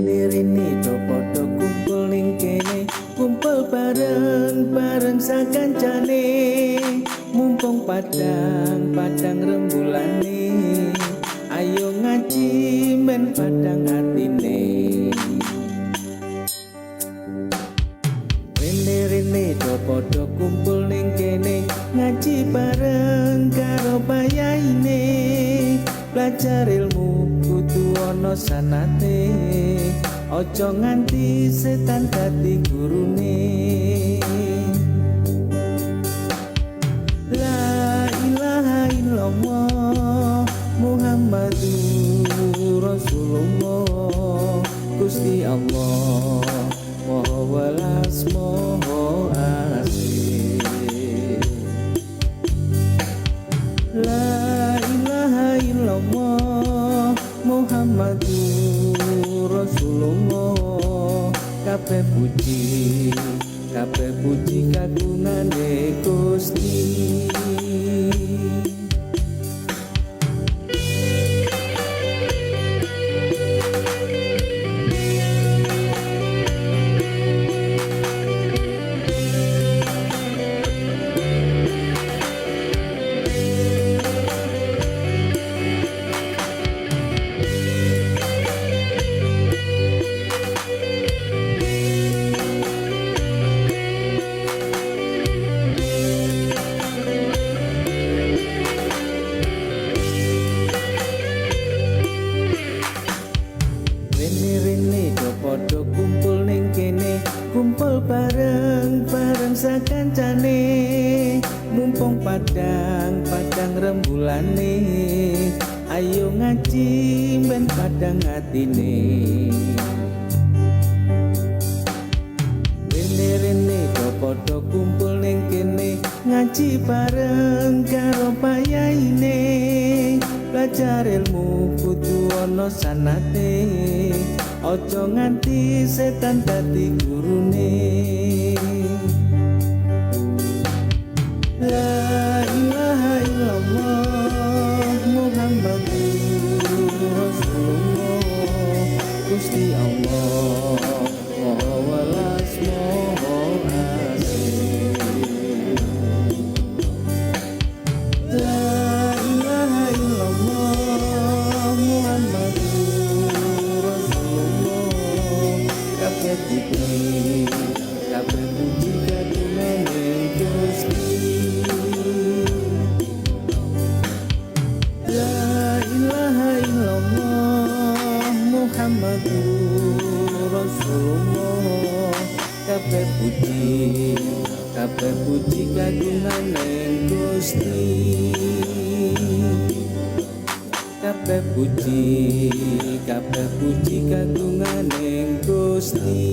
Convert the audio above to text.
Rene do padha kumpul ning kene, kumpul bareng-bareng sakancane, mumpung padang rembulane, ayo ngaji men padang atine. Rene do padha kumpul ning kene, ngaji bareng karo bayaine, belajar ilmu kudu ana sanate, ojo nganti setan dadi gurune. La ilaha illallah Muhammadur Rasulullah, Gusti Allah Maha Welas Maha Asih. La ilaha illallah Muhammadur Rasulullah, kabeh puji kagungane Gusti. Rene do padha kumpul ning kene, kumpul bareng-bareng sakancane, mumpung padang rembulane, ayo ngaji ben padang atine. Rene do padha kumpul ning kene, ngaji bareng karo bayaine, belajar ilmu kudu ana sanate, ojo nganti setan dadi gurune. La ilaha illallah Muhammadur Rasulullah, Gusti Allah Maha Welas Maha Asih. La ilaha illallah Muhammadur Rasulullah, kabeh puji kagungane Gusti. La ilaha illallah Muhammadur Rasulullah, kabeh puji kagungane Gusti. Kabeh puji kagungane Gusti.